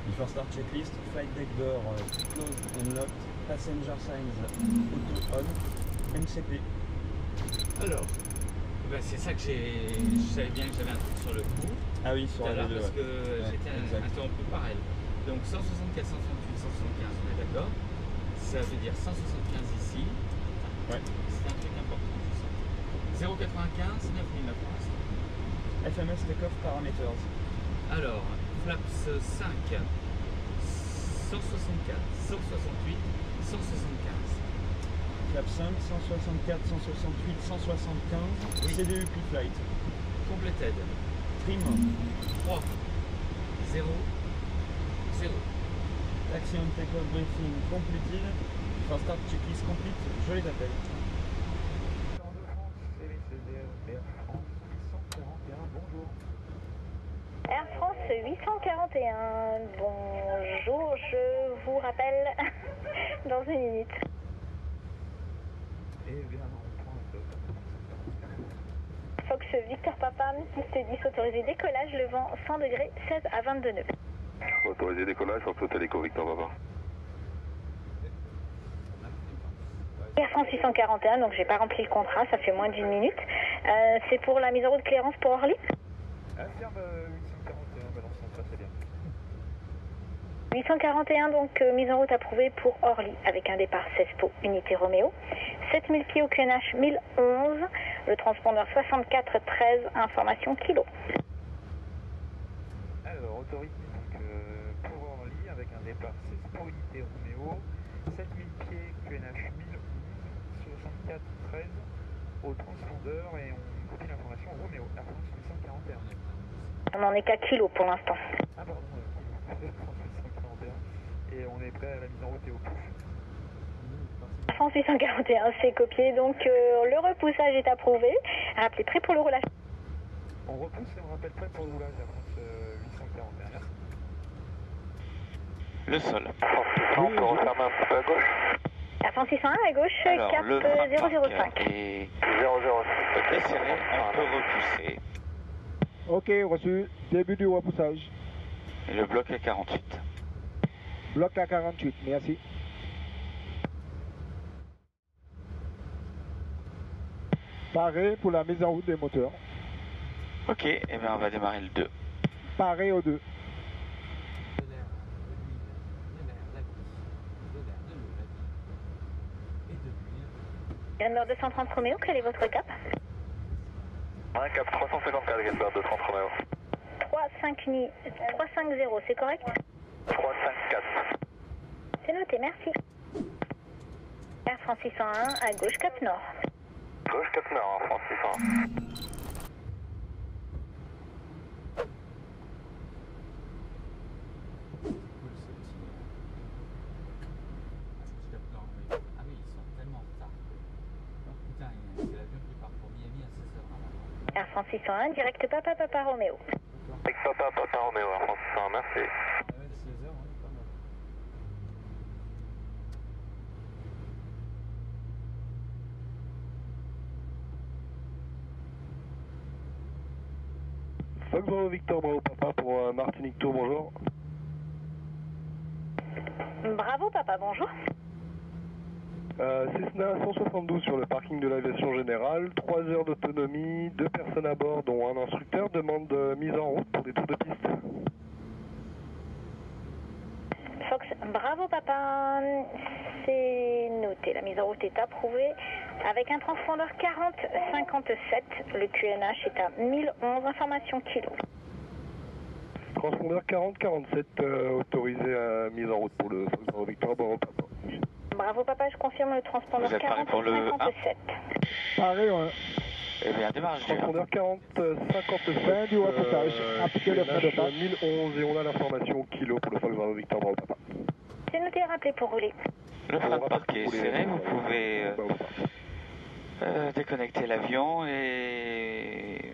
Before start checklist, flight deck door closed and locked, passenger signs auto on, MCP. Alors, ben c'est ça que je savais bien que j'avais un truc sur le coup. Ah oui, sur la parce V2, que j'étais interrompu par elle. Donc 164, 168, 175, on est d'accord. Ça veut dire 175 ici. Ouais. C'est un truc important tout ça. 095, 9009 pour l'instant. FMS takeoff parameters. Alors, flaps 5, 164, 168, 175. Flap 5, 164, 168, 175, Oui. CDU pre-flight. Completed. Trim, 3, 0, 0. taxi on takeoff briefing completed. Before start checklist complete, je les appelle. Air France 841, bonjour, je vous rappelle dans une minute. Fox Victor Papa, piste 10 autorisé décollage, le vent 100 degrés, 16 à 22 nœuds. Autorisé décollage sur Total Echo Victor Papa. Air France 841, donc j'ai pas rempli le contrat, ça fait moins d'une minute. C'est pour la mise en route Clérance pour Orly. Affirme 841, balance centrale, c'est bien. 841, donc mise en route approuvée pour Orly, avec un départ 16 PO, unité Roméo. 7000 pieds au QNH 1011, le transpondeur 6413, information kilo. Alors, autorité donc, pour Orly avec un départ 16 pour unité Roméo, 7000 pieds QNH 1011, 6413 au transpondeur et on copie l'information Roméo, Air France 841. On n'en est qu'à kilo pour l'instant. Ah pardon, Air France 841 et on est prêt à la mise en route et au pouf. Air France 841, c'est copié, donc le repoussage est approuvé. Rappelez prêt pour le roulage. On repousse et on rappelle prêt pour le roulage Air France 841, merci. Le sol. On peut refermer un petit peu à gauche. Air France 601 à gauche, Alors, cap le frein 005. est 005. desserré, un peu repoussé. Ok, reçu. Début du repoussage. Et le bloc est 48. Bloc à 48, merci. Paré pour la mise en route des moteurs. Ok, et bien on va démarrer le 2. Paré au 2. Gander 230 Roméo, quel est votre cap? Un cap 354, Gaspard 230 Roméo. 350, c'est correct? 354. C'est noté, merci. Air France 601 à gauche, cap nord. Gauche cap nord, Air France 601. Air France 601, direct Papa Roméo. Avec Papa Roméo, Air France 601, merci. Fox Bravo Victor Bravo Papa pour Martinique Tour, bonjour. Bravo Papa, bonjour. Cessna 172 sur le parking de l'aviation générale, 3 heures d'autonomie, 2 personnes à bord dont un instructeur demande mise en route pour des tours de piste. Fox, bravo Papa, c'est noté, la mise en route est approuvée avec un transpondeur 4057, le QNH est à 1011, information kilo. Transpondeur 4047 autorisé à mise en route pour le Fox Bravo Victor Bravo Papa. Bravo Papa, je confirme le transpondeur Vous êtes paré pour le 4057. Paré au 1. Et bien démarrage du 1. Transpondeur 4057. Fin du repoussage. Appliquez le frein de QNH passe. 1011 et on a l'information kilo pour le Fox Bravo Victor Bravo Papa. C'est noté, rappelez pour rouler. Le frein de parc est serré, vous pouvez déconnecter l'avion et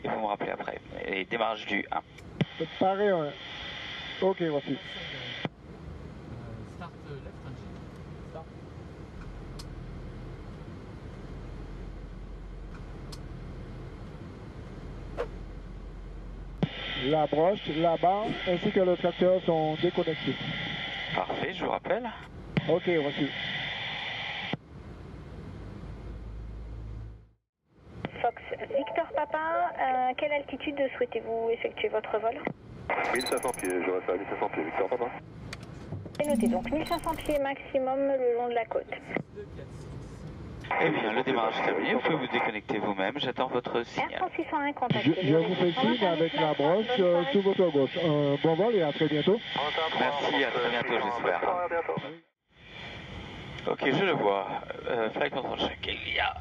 vous me rappelez après. Et démarrage du 1. Paré au 1. Ok, reçu. Start left engine. Start. la broche, la barre ainsi que le tracteur sont déconnectés. Parfait, je vous rappelle. Ok, reçu. Fox Victor Papa, quelle altitude souhaitez-vous effectuer votre vol? 1500 pieds, je reste à 1500 pieds, Victor Papa. C'est noté, donc 1500 pieds maximum le long de la côte. Eh bien, le démarrage est terminé, vous pouvez vous déconnecter vous-même, j'attends votre signal. Air 601, contact. Je vous fais signe avec la broche sur votre gauche. Bon vol et à très bientôt. Merci, à très bientôt, j'espère. Ok, je le vois. Flight control check, il y a...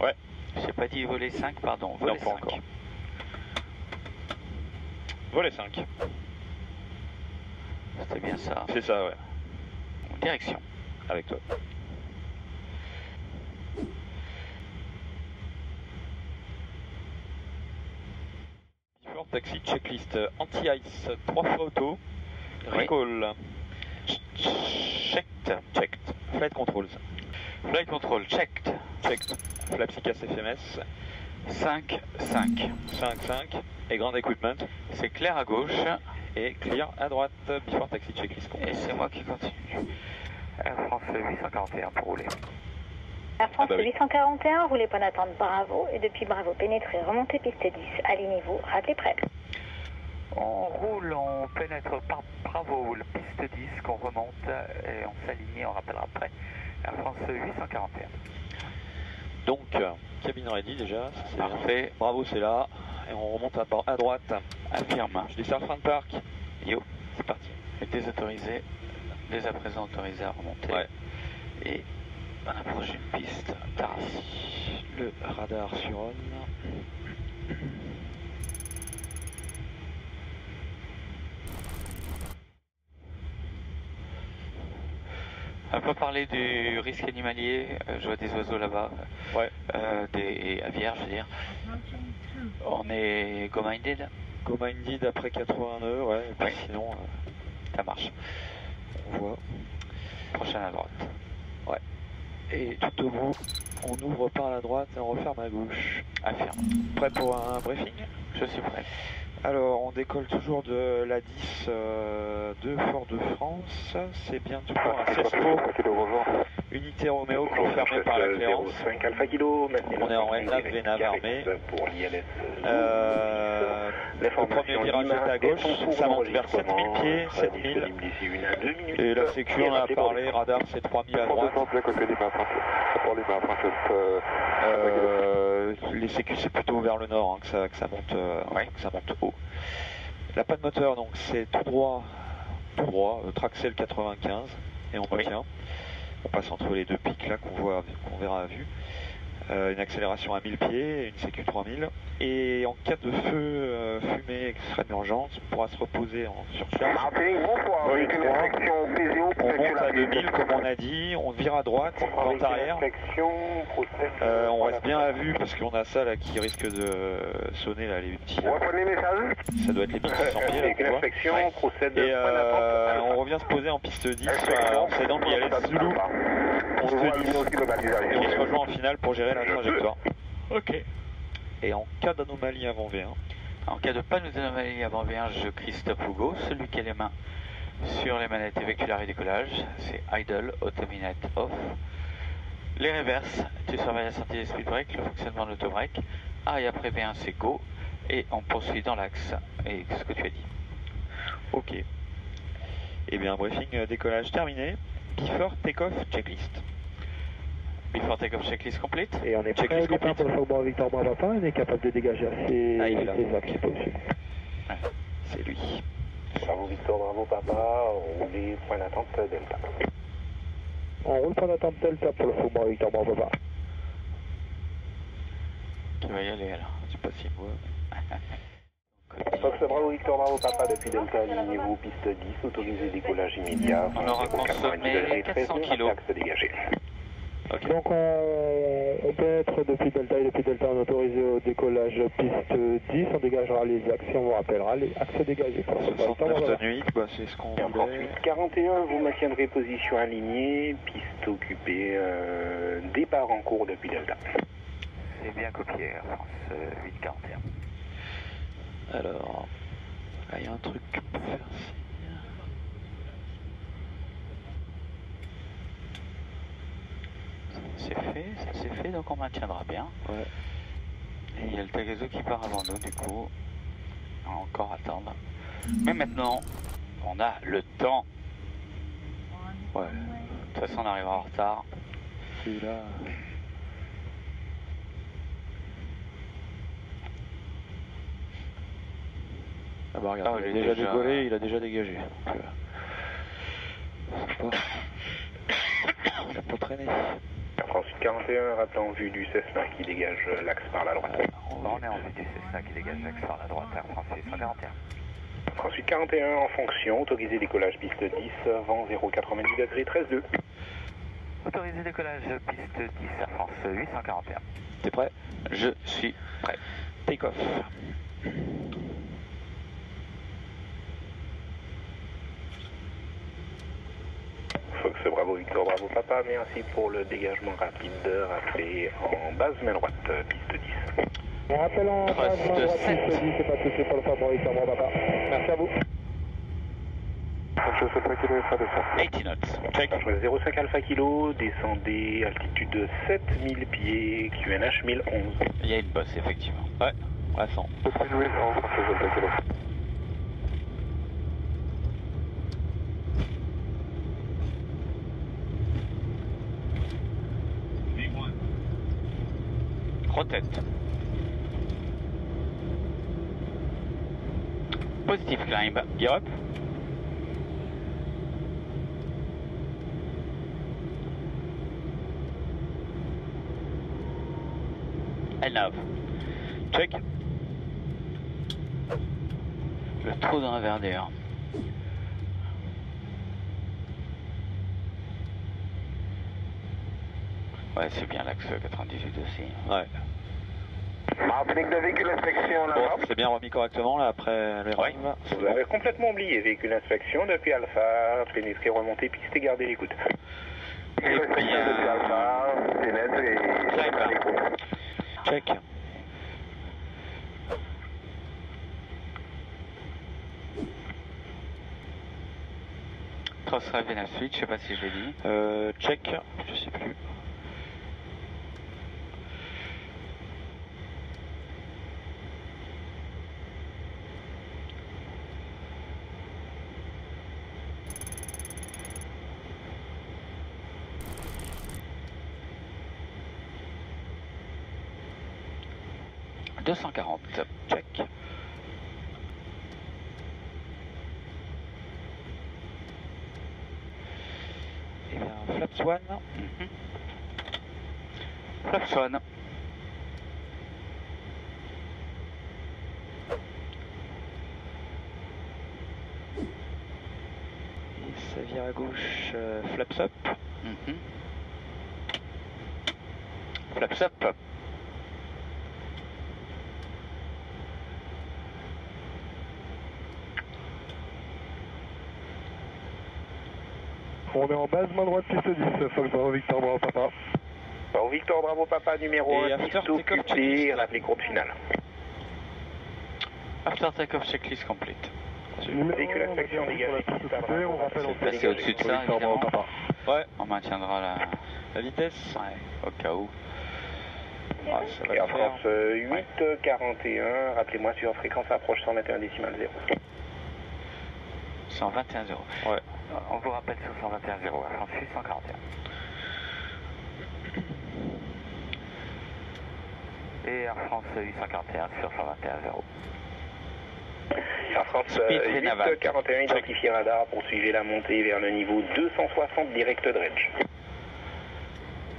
Ouais. J'ai pas dit volet 5, pardon. Volet 5. Encore. Volet 5. C'était bien ça. C'est ça, ouais. Direction. Avec toi. Before taxi, checklist anti-ice, 3 fois auto. Recall. Checked. Checked. Flight controls. Flight control, checked. Checked. Flaps ICAS FMS. 5. 5. Et grand equipment. C'est clair à gauche. Et clear à droite. Before taxi, checklist. Et c'est moi qui continue. Air France 841 pour rouler. Air France 841, roulez point d'attente Bravo. Et depuis Bravo, pénétrez, remontez piste 10. Alignez-vous, rappelez prêt. On roule, on pénètre par Bravo, le piste 10, qu'on remonte et on s'aligne, on rappellera après. Air France 841. Donc, cabine ready déjà, c'est parfait. Bravo, c'est là. Et on remonte à droite. Affirme. Je descends frein de parc. Yo, c'est parti. Et désautorisé, dès à présent autorisé à remonter. Ouais. Et on approche d'une piste Tarassi. Le radar sur on. On peut parler du risque animalier, je vois des oiseaux là-bas, ouais. Des aviaires, je veux dire. On est go-minded? Go-minded après 80 nœuds, ouais, et puis ouais. Sinon, ça marche. On voit. Prochaine à droite. Ouais. Et tout au bout, on ouvre par la droite et on referme à gauche. Affirme. Prêt pour un briefing? Je suis prêt. Alors, on décolle toujours de la 10 de Fort-de-France. C'est bien toujours un CESPO. Unité Roméo confirmée par la cléance. On est en RNAV, VNAV armé. Le premier virage est à gauche. Ça monte vers 7000 pieds, 7000. Et la sécu, on a parlé. Radar, c'est 3000 à droite. Les sécu, c'est plutôt vers le nord hein, que ça monte haut. La panne moteur, donc c'est tout droit, Traxel 95, et on retient. On passe entre les deux pics là qu'on verra à vue. Une accélération à 1000 pieds, une sécu 3000. Et en cas de feu, fumée extrême urgence, on pourra se reposer en surcharge. On monte à 2000 comme on a dit, on vire à droite, vente arrière. On reste bien à vue parce qu'on a ça là qui risque de sonner là, les petits. Ça doit être les 1600 pieds là qu'on voit. Et on revient se poser en piste 10 en cédant Bialès Zulu. Piste 10. Et on se rejoint en finale pour gérer la trajectoire. Ok. Et en cas d'anomalie avant V1. En cas de panne d'anomalie avant V1, je crie stop Hugo, celui qui a les mains sur les manettes véhiculaires et décollage, c'est idle, autominate off. Les reverses, tu surveilles la sortie des speed break, le fonctionnement de l'autobreak. Ah, et après V1 c'est go, et on poursuit dans l'axe, et ce que tu as dit. Ok. Et bien, briefing décollage terminé. Before take-off checklist. Before take-off checklist complete. Et on est prêt au départ pour le Faubourg Victor Bravo, on est capable de dégager assez c'est possible. Ouais. C'est lui. Bravo Victor, bravo Papa, on roule point d'attente Delta. On roule point d'attente Delta pour le Faubourg Victor Bravo. Qui va y aller alors? C'est pas si moi. Fox bravo Victor, bravo Papa, depuis Delta, alignez-vous piste 10, autorisé décollage immédiat. On aura consommé 400 kilos. Axe dégagé. Okay. Donc on on pénètre depuis Delta et depuis Delta on autorise au décollage piste 10, on dégagera les axes et on vous rappellera les axes dégagés. 69 de nuit, bah, c'est ce qu'on voulait. 41, vous maintiendrez position alignée, piste occupée, départ en cours depuis Delta. C'est bien copié, Air France 841. Alors, là il y a un truc pour faire signe. Ça c'est fait, donc on maintiendra bien. Ouais. Et il y a le Tagazo qui part avant nous, du coup, on va encore attendre. Mais maintenant, on a le temps. Ouais. De toute façon, on arrivera en retard. Celui-là. Ah bah regarde, il a déjà décollé, il a déjà dégagé. Donc, il a pas traîné. Air France 41, rappelant en vue du Cessna qui dégage l'axe par la droite. On est en vue du Cessna qui dégage l'axe par la droite, Air France 841. Air France 41 en fonction, autorisé décollage piste 10, vent 0,90 degrés, 13,2. Autorisé décollage piste 10, Air France 841. T'es prêt? Je suis prêt. Take off. Fox Bravo Victor Bravo Papa, merci pour le dégagement rapide, rappelé en base main droite, piste 10. On rappelle en base main droite piste 10, c'est pas de souci pour le Bravo Victor Bravo Papa. Merci à vous. 80 knots. Check. 05 Alpha Kilo, descendez altitude 7000 pieds, QNH 1011. Il y a une bosse, effectivement. Ouais, à 100. Rotate. Positive climb. Gear up. L9. Check. Le trou dans la verdure. Ouais, c'est bien l'axe 98 aussi. Ouais. Martinique de véhicule inspection là. Bon, c'est bien remis correctement là après les Ouais. rimes. Vous avez complètement oublié véhicule inspection depuis Alpha, pénétrer, remonter, piste et garder l'écoute. Et puis, depuis Alpha, pénètre et... Check. Crossrail Vénal Suite, je sais pas si je l'ai dit. Check, je sais plus. « 240, check. Et bien, Flaps One. Flaps One. Et ça vire à gauche, Flaps Up. Flaps up. On est en base main droite piste 10, Fox Bravo Victor Bravo Papa. Bravo Victor Bravo Papa, numéro Et 1, after piste take-off occupée, checklist. rappelez courte finale. After takeoff checklist complete. Véhicule inspection dégagé. On rappelle en Passer au-dessus de ça, évidemment. Ouais, On maintiendra la vitesse. ouais, au cas où. Ah, ça va Air le faire. France 841, rappelez-moi sur fréquence approche 121 décimal 0. 121 0. Ouais. On vous rappelle sur 121 0, Air France 841. Et Air France 841 sur 121 0. Air France 841, identifié radar, poursuivez la montée vers le niveau 260 direct dredge.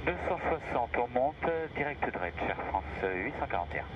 260, on monte, direct dredge, Air France 841.